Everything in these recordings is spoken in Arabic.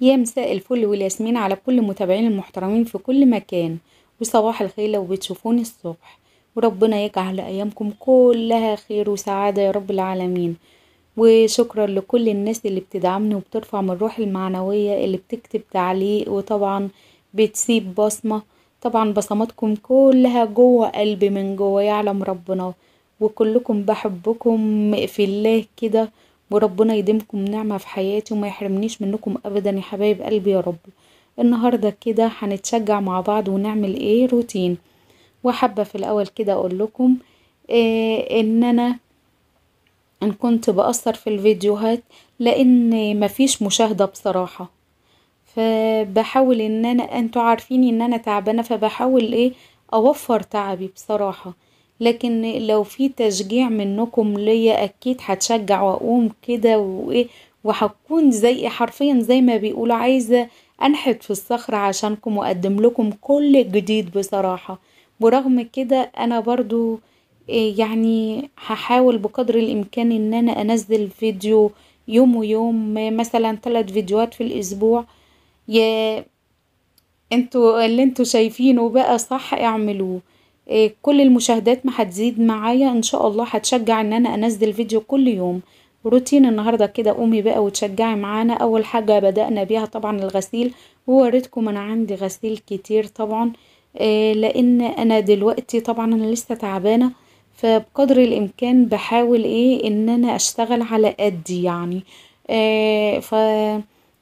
يا مساء الفل والياسمين على كل متابعين المحترمين في كل مكان، وصباح الخير لو بتشوفوني الصبح. وربنا يجعل أيامكم كلها خير وسعادة يا رب العالمين. وشكرا لكل الناس اللي بتدعمني وبترفع من روحي المعنوية، اللي بتكتب تعليق وطبعا بتسيب بصمة. طبعا بصماتكم كلها جوه قلبي من جوه يعلم ربنا. وكلكم بحبكم في الله كده. وربنا يديمكم نعمة في حياتي وما يحرمنيش منكم أبدا يا حبايب قلبي يا رب. النهاردة كده هنتشجع مع بعض ونعمل ايه روتين. وحابة في الأول كده أقول لكم إن أنا ان كنت بأثر في الفيديوهات لان مفيش مشاهدة بصراحة. فبحاول ان انا انتوا عارفين ان انا تعبانة، فبحاول ايه اوفر تعبي بصراحة. لكن لو في تشجيع منكم ليا اكيد هتشجع واقوم كده وايه، وهكون زي حرفيا زي ما بيقولوا عايزة انحت في الصخرة عشانكم واقدم لكم كل جديد بصراحة. ورغم كده انا برضو يعني هحاول بقدر الامكان ان انا انزل فيديو يوم ويوم، مثلا 3 فيديوهات في الاسبوع. يا انتوا اللي انتوا شايفينه بقى صح اعملوه. كل المشاهدات ما هتزيد معايا ان شاء الله هتشجع ان انا انزل فيديو كل يوم. روتين النهاردة كده قومي بقى وتشجعي معانا. اول حاجة بدأنا بيها طبعا الغسيل، ووريتكم انا عندي غسيل كتير طبعا. لان انا دلوقتي طبعا انا لسه تعبانة. فبقدر الامكان بحاول ايه ان انا اشتغل على قدي يعني. ف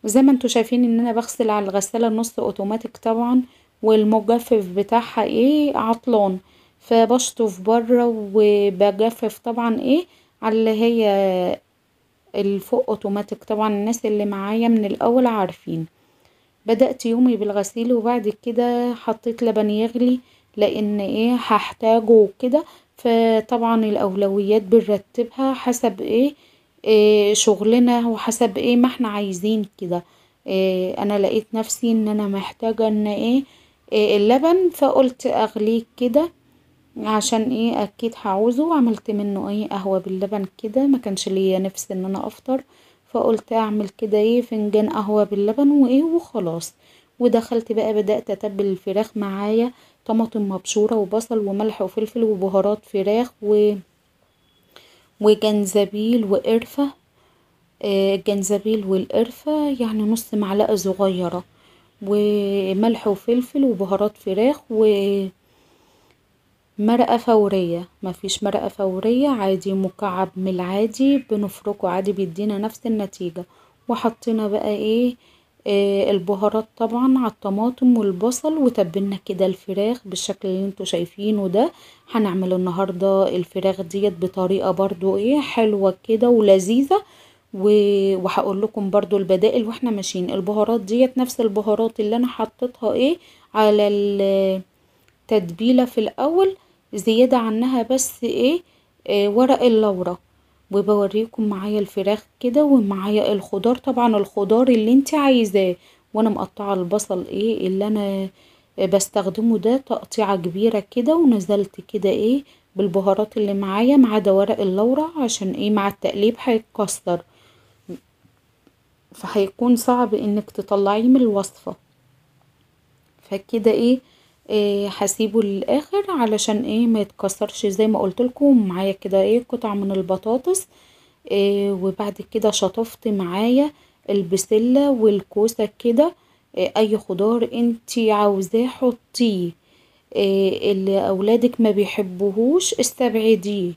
زي ما انتوا شايفين ان انا بغسل على الغسالة نص اوتوماتيك طبعا. والمجفف بتاعها ايه عطلان، فبشطف بره وبجفف طبعا ايه على اللي هي الفوق اوتوماتيك. طبعا الناس اللي معايا من الاول عارفين. بدأت يومي بالغسيل وبعد كده حطيت لبن يغلي لان ايه هحتاجه وكده. فطبعا الاولويات بنرتبها حسب إيه شغلنا وحسب ايه ما احنا عايزين كده. إيه انا لقيت نفسي ان انا محتاجة ان إيه اللبن، فقلت اغليه كده عشان ايه اكيد هعوزه. وعملت منه ايه قهوة باللبن كده، ما كانش ليا نفس ان انا افطر. فقلت اعمل كده ايه فنجان قهوة باللبن وايه وخلاص. ودخلت بقى بدأت اتبل الفراخ معايا، طماطم مبشورة وبصل وملح وفلفل وبهارات فراخ وجنزبيل وقرفة. الجنزبيل والقرفة يعني نص معلقة صغيرة، وملح وفلفل وبهارات فراخ ومرقة فورية. مفيش مرقة فورية عادي مكعب من العادي بنفركه عادي بيدينا نفس النتيجة. وحطينا بقى ايه البهارات طبعا على الطماطم والبصل، وتبلنا كده الفراخ بالشكل اللي انتوا شايفينه ده. هنعمل النهاردة الفراخ ديت بطريقة برضو ايه حلوة كده ولذيذة. وهقول لكم برضو البدائل واحنا ماشيين. البهارات ديت نفس البهارات اللي انا حطيتها ايه على التتبيلة في الاول، زيادة عنها بس ايه ورق اللورة. وبوريكم معايا الفراخ كده ومعايا الخضار، طبعا الخضار اللي انت عايزاه. وانا مقطعة البصل ايه اللي انا بستخدمه ده تقطيعة كبيرة كده، ونزلت كده ايه بالبهارات اللي معايا ما عدا ورق اللورة عشان ايه مع التقليب هيتكسر، فهيكون صعب انك تطلعيه من الوصفة. فكده ايه هسيبه للاخر علشان ايه ما يتكسرش. زي ما قلت لكم معايا كده ايه قطع من البطاطس. وبعد كده شطفت معايا البسلة والكوسة كده. اي خضار انتي عاوزاه حطيه. اللي اولادك ما بيحبوهوش استبعديه.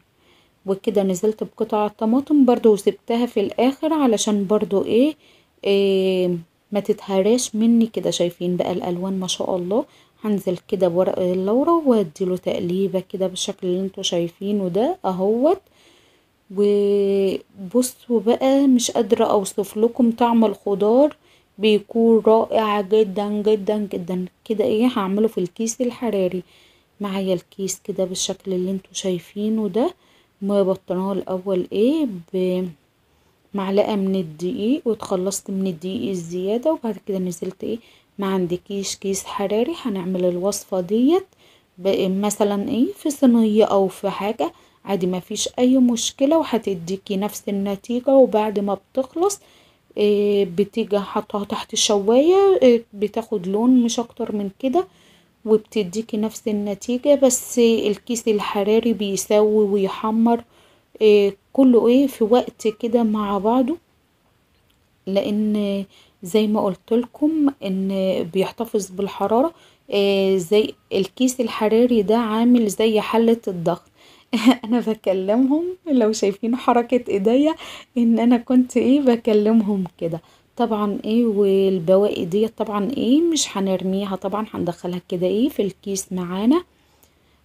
وكده نزلت بقطع الطماطم برضو وسبتها في الاخر علشان برضو إيه ما تتهراش مني كده. شايفين بقى الالوان ما شاء الله. هنزل كده بورق اللورا واديله تقليبة كده بالشكل اللي انتوا شايفينه ده اهوت. وبصوا بقى مش قادرة اوصف لكم طعم الخضار بيكون رائع جدا جدا جدا كده. ايه هعمله في الكيس الحراري. معايا الكيس كده بالشكل اللي انتوا شايفينه ده. بطناه الاول ايه بمعلقة من الدقيق، واتخلصت من الدقيق الزيادة. وبعد كده نزلت ايه ما عندكيش كيس حراري هنعمل الوصفة ديت مثلا ايه في صينية او في حاجة عادي ما فيش اي مشكلة، وهتديكي نفس النتيجة. وبعد ما بتخلص بتيجي حطها تحت الشواية، بتاخد لون مش اكتر من كده، وبتديكي نفس النتيجة. بس الكيس الحراري بيسوي ويحمر كله في وقت كده مع بعضه، لان زي ما قلت لكم ان بيحتفظ بالحرارة. زي الكيس الحراري ده عامل زي حلة الضغط. انا بكلمهم لو شايفين حركة ايديا ان انا كنت بكلمهم كده. طبعا والبواقي دي طبعا مش هنرميها، طبعا هندخلها كده في الكيس معانا.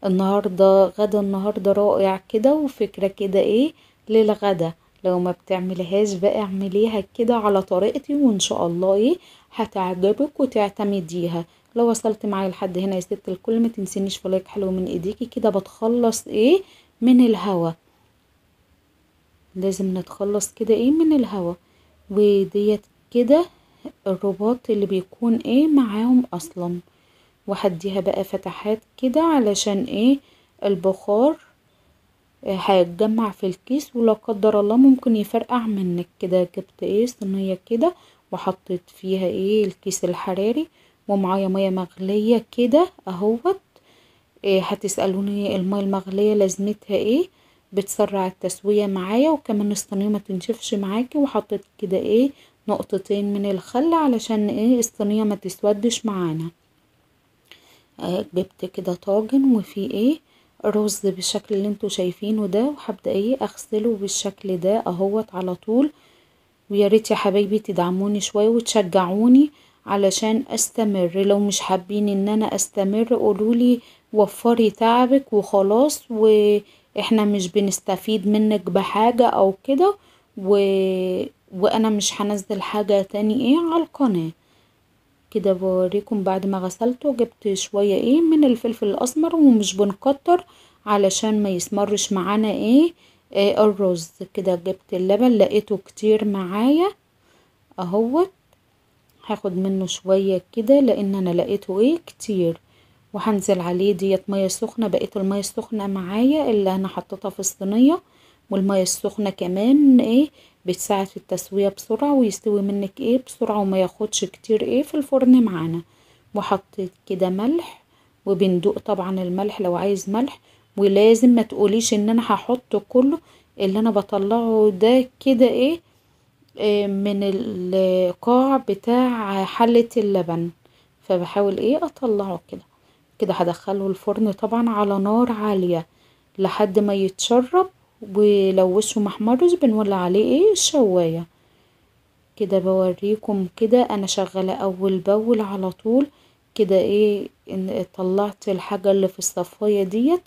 النهاردة غدا النهاردة رائع كده، وفكرة كده للغدا. لو ما بتعمليهاش بقى اعمليها كده على طريقتي، وان شاء الله هتعجبك وتعتمديها. لو وصلت معايا لحد هنا يا ست الكل، ما تنسينيش في لايك حلو من ايديكي كده. بتخلص من الهوا، لازم نتخلص كده من الهوا. وديت كده الرباط اللي بيكون معاهم اصلا، وهديها بقى فتحات كده علشان البخار هيتجمع في الكيس، ولا قدر الله ممكن يفرقع منك. كده جبت صينية كده، وحطيت فيها الكيس الحراري، ومعايا مية مغلية كده اهوت. هتسألوني المية المغلية لازمتها بتسرع التسوية معايا، وكمان الصينية ما تنشفش معاكي. وحطيت كده نقطتين من الخل علشان الصينية ما تسودش معانا. جبت كده طاجن وفيه رز بالشكل اللي انتوا شايفينه ده، وهبدأ اغسله بالشكل ده اهوت على طول. ويا ريت يا حبايبي تدعموني شوية وتشجعوني علشان استمر. لو مش حابين ان انا استمر قولولي وفري تعبك وخلاص، واحنا مش بنستفيد منك بحاجة او كده، وانا مش هنزل حاجة تاني على القناة. كده بوريكم بعد ما غسلته. جبت شوية من الفلفل الاسمر، ومش بنكتر علشان ما يسمرش معانا الرز. كده جبت اللبن لقيته كتير معايا اهوت، هاخد منه شوية كده لان انا لقيته كتير. وهنزل عليه ديت مية سخنة. بقيت المية السخنة معايا اللي انا حطيتها في الصينية، والمية السخنة كمان بتساعد في التسوية بسرعة، ويستوي منك بسرعة، وما ياخدش كتير في الفرن معانا. وحطيت كده ملح، وبندوق طبعا الملح لو عايز ملح. ولازم ما تقوليش ان انا هحط كله، اللي انا بطلعه ده كده من القاع بتاع حلة اللبن، فبحاول اطلعه كده. كده هدخله الفرن طبعا على نار عالية لحد ما يتشرب. ولو وشه محمرش بنولع عليه الشواية. كده بوريكم كده انا شغالة اول باول على طول كده ان طلعت الحاجة اللي في الصفاية ديت،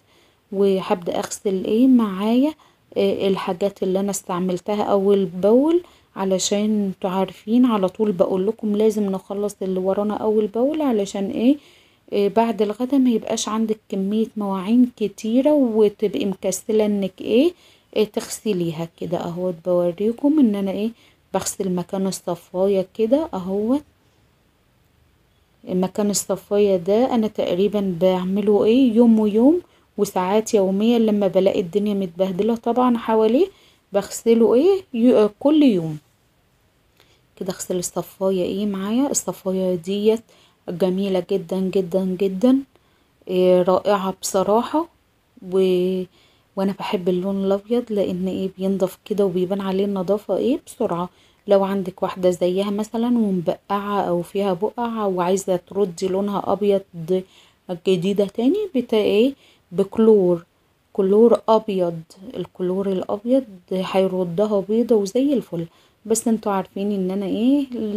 وهبدأ اغسل معايا الحاجات اللي انا استعملتها اول باول. علشان انتوا عارفين على طول بقول لكم لازم نخلص اللي ورانا اول باول، علشان بعد الغدا ما يبقاش عندك كمية مواعين كتيرة وتبقي مكسلة انك تغسليها. كده اهوت بوريكم ان انا بغسل مكان الصفاية كده اهوت. مكان الصفاية ده انا تقريبا بعمله يوم ويوم، وساعات يوميا لما بلاقي الدنيا متبهدلة طبعا حواليه بغسله كل يوم. كده اغسل الصفاية معايا. الصفاية ديت جميلة جدا جدا جدا، رائعة بصراحة. و... وانا بحب اللون الابيض لان بينضف كده وبيبان عليه النظافة بسرعة. لو عندك واحدة زيها مثلا ومبقعة او فيها بقع وعايزة تردي لونها ابيض جديدة تاني، بتا بكلور، كلور ابيض. الكلور الابيض هيردها بيضة وزي الفل. بس انتوا عارفين ان انا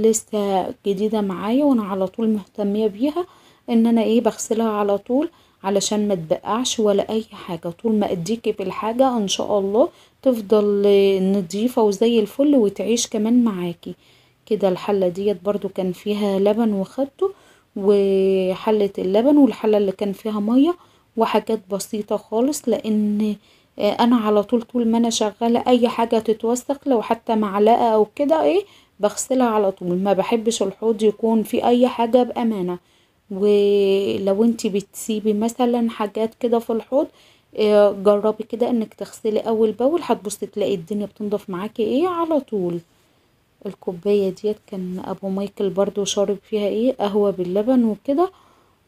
لسه جديدة معايا، وانا على طول مهتمية بيها ان انا بغسلها على طول علشان ما تبقعش ولا اي حاجة. طول ما اديكي بالحاجة ان شاء الله تفضل نضيفة وزي الفل وتعيش كمان معاكي. كده الحلة ديت برضو كان فيها لبن وخدته، وحلة اللبن والحلة اللي كان فيها مية وحاجات بسيطة خالص. لان انا على طول طول ما انا شغالة اي حاجة تتوسخ لو حتى معلقة او كده بغسلها على طول. ما بحبش الحوض يكون في اي حاجة بامانة. ولو انتي بتسيبي مثلا حاجات كده في الحوض، جربي كده انك تغسلي اول باول، هتبصي تلاقي الدنيا بتنضف معاكي على طول. الكوباية ديت كان ابو مايكل برضو شارب فيها ايه قهوة باللبن وكده،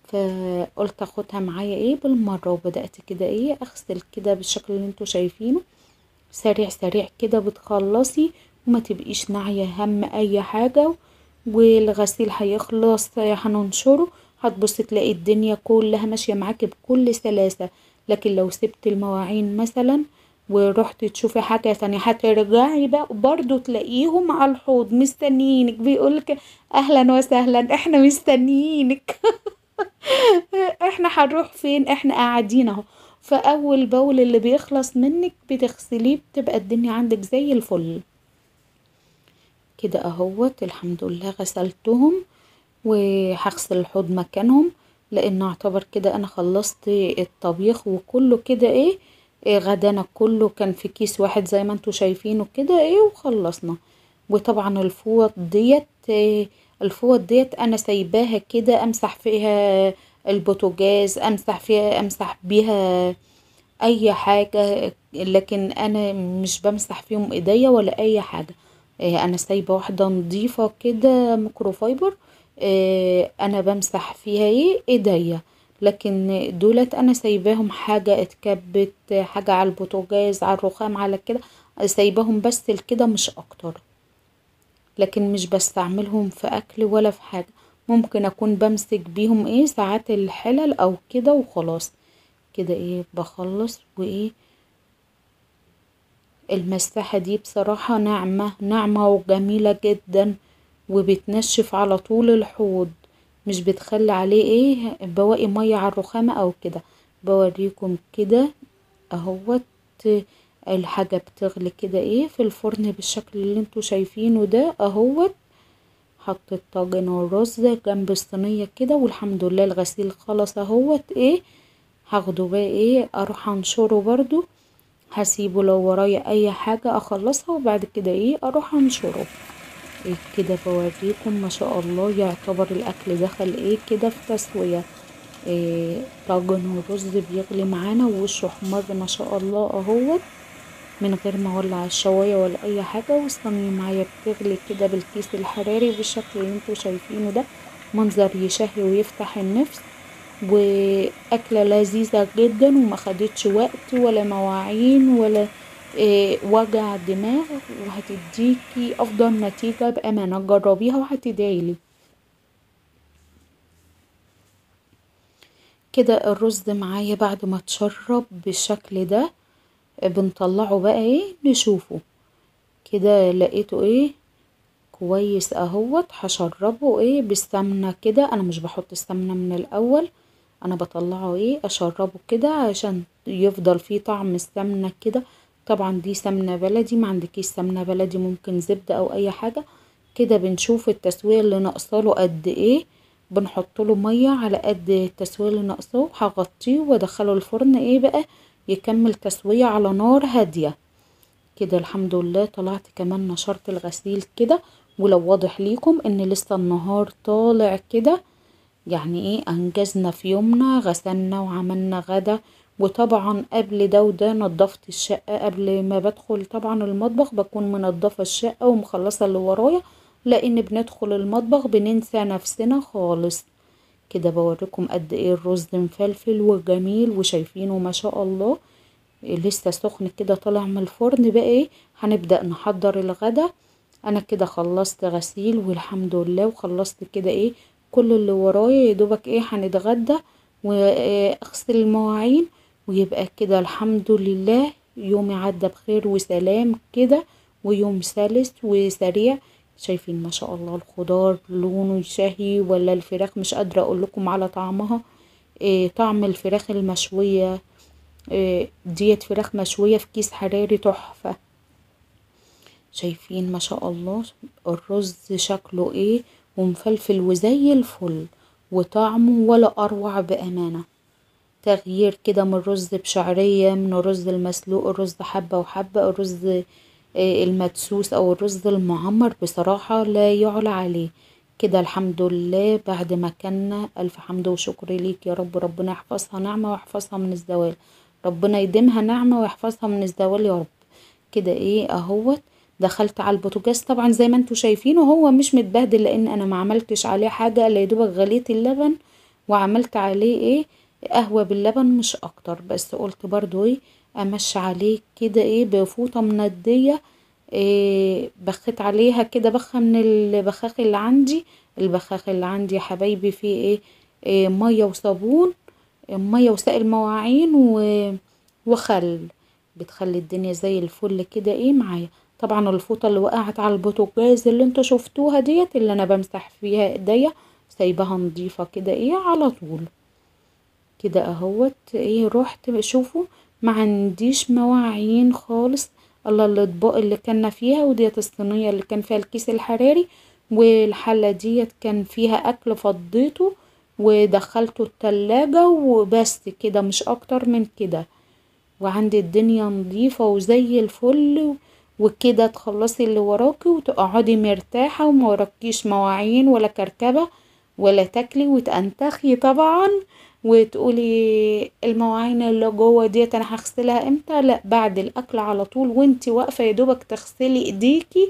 فقلت اخدها معايا ايه بالمرة، وبدأت كده ايه اغسل كده بالشكل اللي انتوا شايفينه، سريع سريع كده بتخلصي وما تبقيش ناعية هم اي حاجة. والغسيل هيخلص هننشره، هتبصي تلاقي الدنيا كلها ماشية معاكي بكل سلاسة. لكن لو سبت المواعين مثلا ورحت تشوفي حاجة تانية هترجعي بقى برضو تلاقيهم على الحوض مستنيينك، بيقولك اهلا وسهلا احنا مستنيينك. احنا هنروح فين، احنا قاعدين اهو. فاول باول اللي بيخلص منك بتغسليه بتبقى الدنيا عندك زي الفل. كده اهوت الحمد لله غسلتهم، وهغسل الحوض مكانهم، لان اعتبر كده انا خلصت الطبيخ وكله كده ايه، غدانا كله كان في كيس واحد زي ما انتوا شايفينه كده ايه وخلصنا. وطبعا الفوط ديت انا سايباها كده امسح فيها البوتاجاز، امسح بيها اي حاجة، لكن انا مش بمسح فيهم ايديا ولا اي حاجة. انا سايبة واحدة نظيفة كده ميكروفايبر، انا بمسح فيها ايديا. لكن دولت انا سايباهم حاجة اتكبت، حاجة على البوتاجاز على الرخام على كده، سايباهم بس كده مش اكتر. لكن مش بستعملهم في اكل ولا في حاجة، ممكن اكون بمسك بيهم ساعات الحلل او كده وخلاص. كده بخلص المساحة دي بصراحة ناعمة ناعمة وجميلة جدا، وبتنشف على طول الحوض، مش بتخلي عليه بواقي مية على الرخامة او كده. بوريكم كده اهوت الحاجة بتغلي كده في الفرن بالشكل اللي انتوا شايفينه ده اهوت. حطيت طاجن الرز جنب الصينية كده، والحمد لله الغسيل خلص اهوت هاخده بقى اروح انشره برضو، هسيبه لو ورايا اي حاجة اخلصها وبعد كده اروح انشره. كده بوريكم ما شاء الله يعتبر الاكل دخل كده في تسوية. طاجن الرز بيغلي معانا ووشه احمر ما شاء الله اهوت، من غير ما اولع الشواية ولا اي حاجة، والصينية معايا بتغلي كده بالكيس الحراري بالشكل اللي انتوا شايفينه ده، منظر يشهي ويفتح النفس، واكلة لذيذة جدا وما خدتش وقت ولا مواعين ولا وجع دماغ، وهتديكي افضل نتيجة بامانة. جربيها وهتدعيلي. كده الرز معايا بعد ما اتشرب بالشكل ده، بنطلعه بقى نشوفه كده، لقيته كويس اهوت. هشربه بالسمنة كده، انا مش بحط السمنة من الاول، انا بطلعه اشربه كده عشان يفضل فيه طعم السمنة كده. طبعا دي سمنة بلدي، ما عندكيش سمنة بلدي ممكن زبدة او اي حاجة. كده بنشوف التسوية اللي ناقصاله قد بنحط له مية على قد التسوية اللي ناقصاه، هغطيه وادخله الفرن بقى يكمل تسوية على نار هادية. كده الحمد لله طلعت كمان نشرت الغسيل كده، ولو واضح ليكم ان لسه النهار طالع كده، يعني انجزنا في يومنا، غسلنا وعملنا غدا. وطبعا قبل ده وده نظفت الشقة، قبل ما بدخل طبعا المطبخ بكون منظفة الشقة ومخلصة اللي ورايا، لان بندخل المطبخ بننسى نفسنا خالص. كده بوريكم قد الرز مفلفل وجميل وشايفينه ما شاء الله، لسه سخن كده طالع من الفرن بقى هنبدأ نحضر الغدا. انا كده خلصت غسيل والحمد لله، وخلصت كده كل اللي ورايا، يدوبك هنتغدى واغسل المواعين، ويبقى كده الحمد لله يومي عدى بخير وسلام كده، ويوم سلس وسريع. شايفين ما شاء الله الخضار لونه شهي، ولا الفراخ مش قادرة اقول لكم على طعمها. طعم الفراخ المشوية، ديت فراخ مشوية في كيس حراري تحفة. شايفين ما شاء الله الرز شكله ومفلفل وزي الفل، وطعمه ولا اروع بامانة. تغيير كده من الرز بشعرية، من الرز المسلوق، الرز حبة وحبة، الرز المدسوس او الرز المعمر، بصراحة لا يعلى عليه. كده الحمد لله بعد ما كنا الف حمد وشكر ليك يا رب، ربنا يحفظها نعمة ويحفظها من الزوال، ربنا يديمها نعمة ويحفظها من الزوال يا رب. كده اهوت دخلت على البوتاجاز طبعا زي ما انتوا شايفين، وهو مش متبهدل لان انا ما عملتش عليه حاجة الا يدوبك غليت اللبن وعملت عليه ايه قهوة باللبن مش اكتر. بس قلت برضو ايه امشي عليه كده ايه بفوطة مندية، إيه بخيت عليها كده بخة من البخاخ اللي عندي. البخاخ اللي عندي يا حبايبي فيه إيه مية وصابون، مية وسائل مواعين وخل، بتخلي الدنيا زي الفل كده ايه معايا. طبعا الفوطة اللي وقعت على البوتاجاز اللي انتوا شفتوها ديت اللي انا بمسح فيها ايديا سايباها نضيفة كده ايه على طول كده اهوت. ايه رحت شوفوا ما عنديش مواعين خالص، الله الاطباق اللي كنا فيها، وديت الصينية اللي كان فيها الكيس الحراري، والحلة ديت كان فيها اكل فضيته ودخلته التلاجة وبس كده مش اكتر من كده. وعندي الدنيا نظيفة وزي الفل، وكده تخلصي اللي وراكي وتقعدي مرتاحة وما وراكيش مواعين ولا كركبة ولا تاكلي وتنتخي طبعا وتقولي المواعين اللي جوه ديت انا هغسلها امتى. لا، بعد الاكل على طول وانتي واقفة يا دوبك تغسلي ايديكي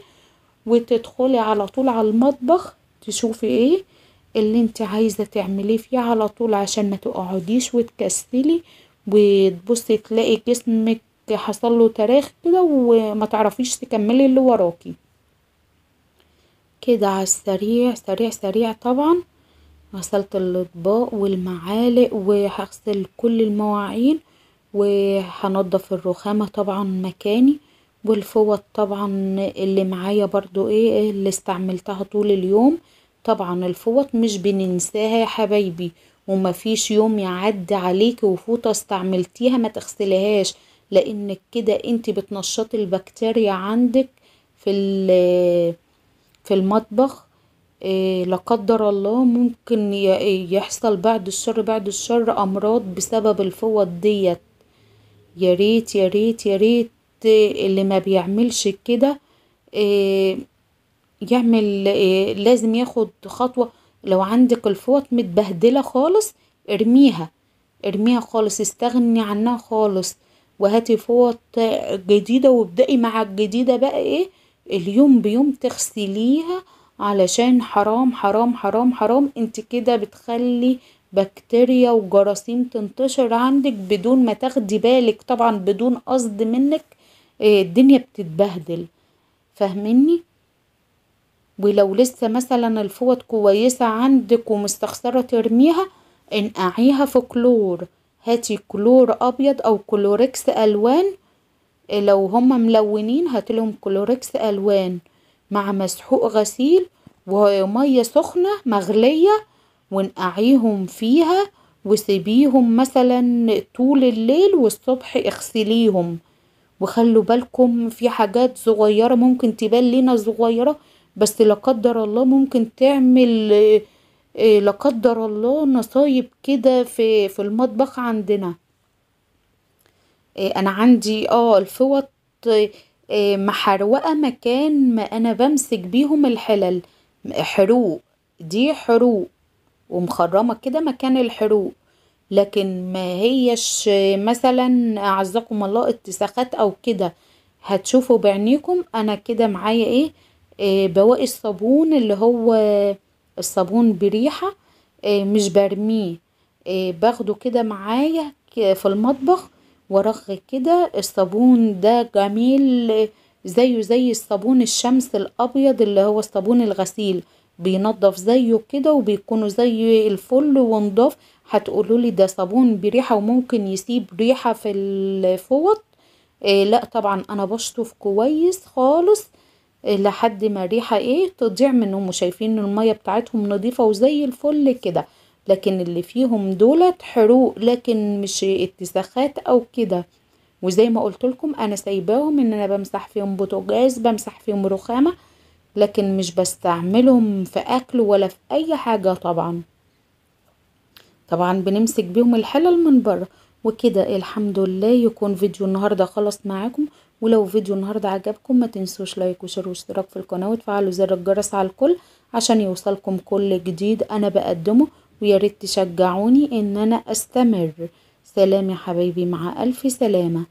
وتدخلي على طول على المطبخ تشوفي ايه اللي انت عايزة تعمليه فيه على طول عشان ما تقعديش وتكسلي وتبصي تلاقي جسمك حصل له تراخ كده وما تعرفيش تكملي اللي وراكي. كده على السريع سريع سريع طبعا غسلت الاطباق والمعالق وهغسل كل المواعين وهنضف الرخامة طبعا مكاني، والفوط طبعا اللي معايا برضو ايه اللي استعملتها طول اليوم. طبعا الفوط مش بننساها يا حبايبي، ومفيش يوم يعدي عليك وفوطة استعملتيها ما تغسليهاش، لانك كده انت بتنشطي البكتيريا عندك في المطبخ. إيه لا قدر الله ممكن يحصل بعد الشر بعد الشر امراض بسبب الفوط ديت. يا ريت يا ريت يا ريت اللي ما بيعملش كده إيه يعمل إيه، لازم ياخد خطوة. لو عندك الفوط متبهدلة خالص ارميها، ارميها خالص، استغني عنها خالص وهاتي فوط جديدة وابدأي مع الجديدة بقى ايه اليوم بيوم تغسليها، علشان حرام حرام حرام حرام انت كده بتخلي بكتيريا وجراثيم تنتشر عندك بدون ما تاخدي بالك، طبعا بدون قصد منك. الدنيا بتتبهدل، فاهميني؟ ولو لسه مثلا الفوط كويسة عندك ومستخسرة ترميها انقعيها في كلور، هاتي كلور ابيض او كلوركس الوان، لو هما ملونين هاتلهم كلوركس الوان مع مسحوق غسيل ومية سخنة مغلية ونقعيهم فيها وسيبيهم مثلا طول الليل والصبح اغسليهم. وخلوا بالكم في حاجات صغيرة ممكن تبان لنا صغيرة بس لا قدر الله ممكن تعمل لا قدر الله نصايب كده في المطبخ عندنا. انا عندي الفوط محروقة مكان ما انا بمسك بيهم الحلل، حروق، دي حروق ومخرمة كده مكان الحروق، لكن ما هيش مثلا اعزكم الله اتساخات او كده. هتشوفوا بعينيكم انا كده معايا بواقي الصابون اللي هو الصابون بريحة، مش برميه، باخده كده معايا في المطبخ ورغي كده. الصابون ده جميل، زيه زي الصابون الشمس الابيض اللي هو الصابون الغسيل، بينضف زيه كده وبيكونوا زي الفل ونضاف. هتقولوا لي ده صابون بريحة وممكن يسيب ريحة في الفوط؟ لا طبعا انا بشطف كويس خالص لحد ما الريحة تضيع منهم، وشايفين المية بتاعتهم نظيفة وزي الفل كده. لكن اللي فيهم دولت حروق لكن مش اتساخات او كده. وزي ما قلت لكم انا سايباهم ان انا بمسح فيهم بوتاجاز بمسح فيهم رخامة، لكن مش بستعملهم في اكل ولا في اي حاجة. طبعا بنمسك بيهم الحلل من بره. وكده الحمد لله يكون فيديو النهاردة خلص معاكم. ولو فيديو النهاردة عجبكم ما تنسوش لايك وشير واشتراك في القناة وتفعلوا زر الجرس على الكل عشان يوصلكم كل جديد انا بقدمه، ويا ريت تشجعوني ان انا استمر. سلام يا حبايبي، مع الف سلامة.